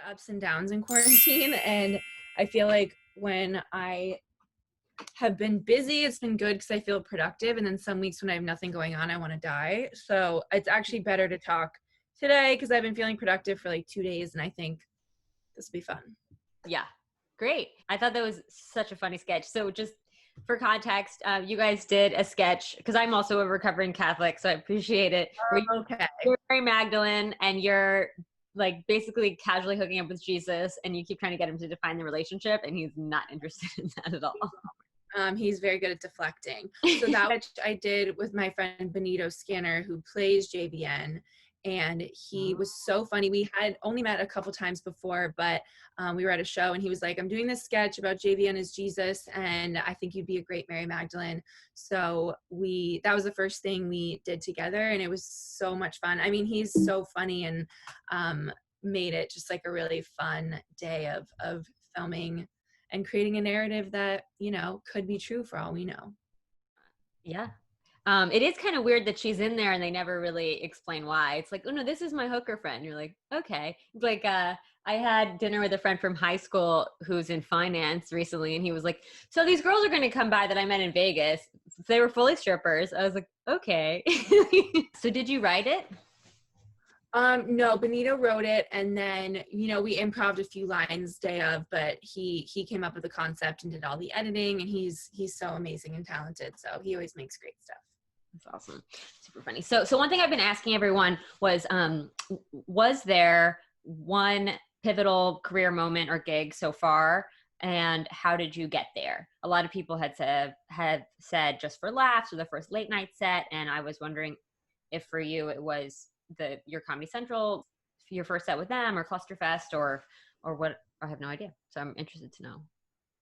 ups and downs in quarantine, and I feel like when I have been busy, it's been good because I feel productive, and then some weeks when I have nothing going on, I want to die. So it's actually better to talk today because I've been feeling productive for like 2 days, and I think this will be fun. Yeah, great. I thought that was such a funny sketch. So just for context, you guys did a sketch because I'm also a recovering Catholic, so I appreciate it. Okay. You're Mary Magdalene, and you're like basically casually hooking up with Jesus, and you keep trying to get him to define the relationship, and he's not interested in that at all. He's very good at deflecting. So that which I did with my friend Benito Skinner, who plays JVN, and he was so funny. We had only met a couple times before, but we were at a show, and he was like, "I'm doing this sketch about JVN as Jesus, and I think you'd be a great Mary Magdalene." So that was the first thing we did together, and it was so much fun. I mean, he's so funny, and made it just like a really fun day of filming and creating a narrative that, could be true for all we know. Yeah. It is kind of weird that she's in there and they never really explain why. It's like, oh no, this is my hooker friend. You're like, okay. Like, I had dinner with a friend from high school who's in finance recently, and he was like, so these girls are going to come by that I met in Vegas. They were fully strippers. I was like, okay. So did you write it? No, Benito wrote it, and then, we improv'd a few lines day of, but he came up with the concept and did all the editing, and he's so amazing and talented. So he always makes great stuff. That's awesome. Super funny. So one thing I've been asking everyone was there one pivotal career moment or gig so far? And how did you get there? A lot of people had said Just for Laughs or the first late night set. And I was wondering if for you, it was your Comedy Central, your first set with them, or Clusterfest, or what. I have no idea. So I'm interested to know.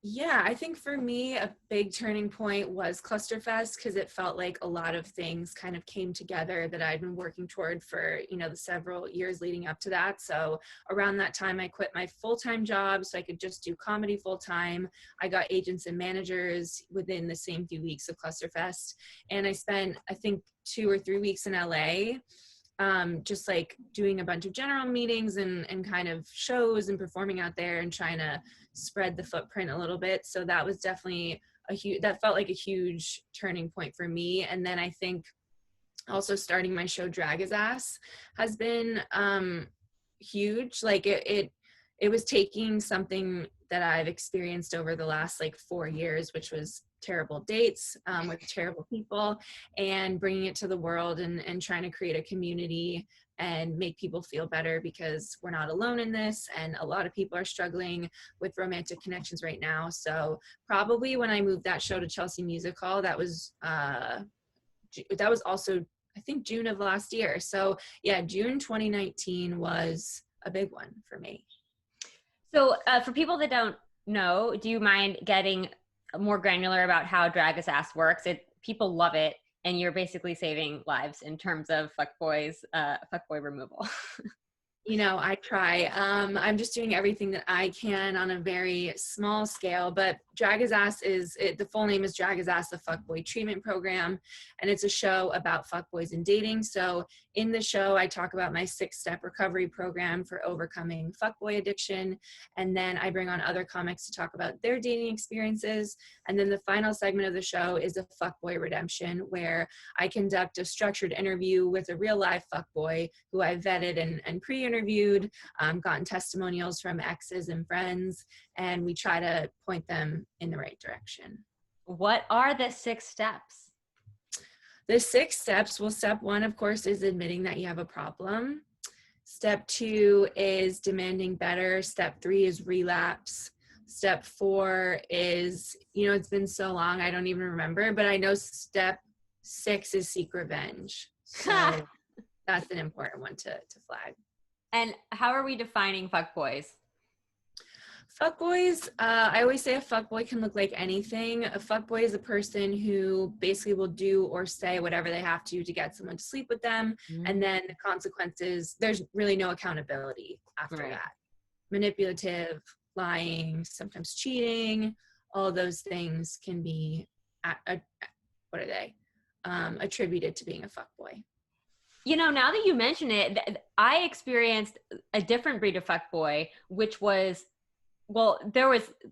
Yeah, I think for me, a big turning point was Clusterfest, because it felt like a lot of things kind of came together that I'd been working toward for, the several years leading up to that. So around that time, I quit my full-time job so I could just do comedy full-time. I got agents and managers within the same few weeks of Clusterfest. And I spent, I think, 2 or 3 weeks in LA, just like doing a bunch of general meetings and kind of shows and performing out there and trying to spread the footprint a little bit. So that was definitely that felt like a huge turning point for me. And then I think also starting my show Drag His Ass has been huge. Like it was taking something that I've experienced over the last like 4 years, which was terrible dates with terrible people, and bringing it to the world and trying to create a community and make people feel better, because we're not alone in this, and a lot of people are struggling with romantic connections right now. So probably when I moved that show to Chelsea Music Hall, that was also, I think, June of last year. So yeah, June 2019 was a big one for me. So for people that don't know, do you mind getting more granular about how Drag His Ass works? People love it, and you're basically saving lives in terms of fuckboy removal. I try. I'm just doing everything that I can on a very small scale, but Drag His Ass the full name is Drag His Ass, the Fuckboy Treatment Program, and it's a show about fuckboys and dating. So in the show, I talk about my 6-step recovery program for overcoming fuckboy addiction, and then I bring on other comics to talk about their dating experiences. And then the final segment of the show is a fuckboy redemption, where I conduct a structured interview with a real life fuckboy who I vetted and pre-interviewed, gotten testimonials from exes and friends, and we try to point them in the right direction. What are the 6 steps? The 6 steps, well, step 1, of course, is admitting that you have a problem. Step 2 is demanding better. Step 3 is relapse. Step 4 is, it's been so long, I don't even remember, but I know step 6 is seek revenge. So that's an important one to flag. And how are we defining fuckboys? Fuckboys, I always say a fuckboy can look like anything. A fuckboy is a person who basically will do or say whatever they have to get someone to sleep with them. And then the consequences, there's really no accountability after that. Manipulative, lying, sometimes cheating, all those things can be, attributed to being a fuckboy. Now that you mention it, I experienced a different breed of fuckboy, which was, well,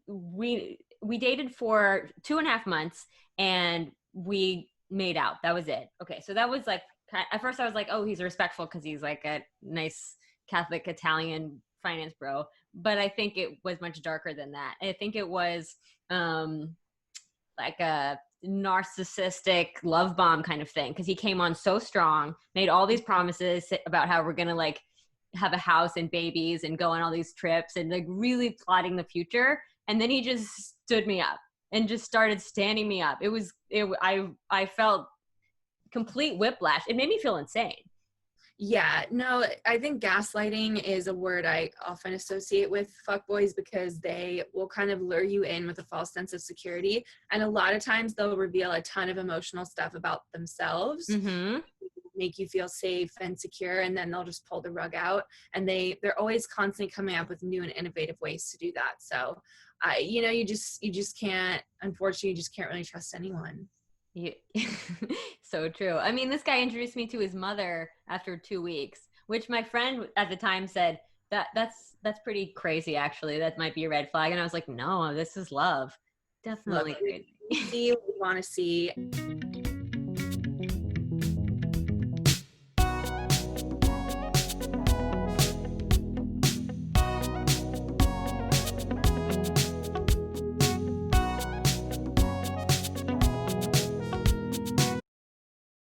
we dated for 2.5 months and we made out. That was it. Okay, so that was like, at first I was like, oh, he's respectful because he's like a nice Catholic Italian finance bro. But I think it was much darker than that. I think it was like a narcissistic love bomb kind of thing, because he came on so strong, made all these promises about how we're gonna like have a house and babies and go on all these trips and like really plotting the future, and then he just stood me up and just started standing me up. I felt complete whiplash. It made me feel insane. Yeah, no, I think gaslighting is a word I often associate with fuckboys because they will kind of lure you in with a false sense of security. And a lot of times they'll reveal a ton of emotional stuff about themselves, Mm-hmm. make you feel safe and secure, and then they'll just pull the rug out. And they're always constantly coming up with new and innovative ways to do that. So you just can't, unfortunately, you just can't really trust anyone. Yeah. So true. I mean, this guy introduced me to his mother after 2 weeks, which my friend at the time said that's pretty crazy. Actually, that might be a red flag. And I was like, no, this is love. Look, Definitely you crazy. see what you want to see.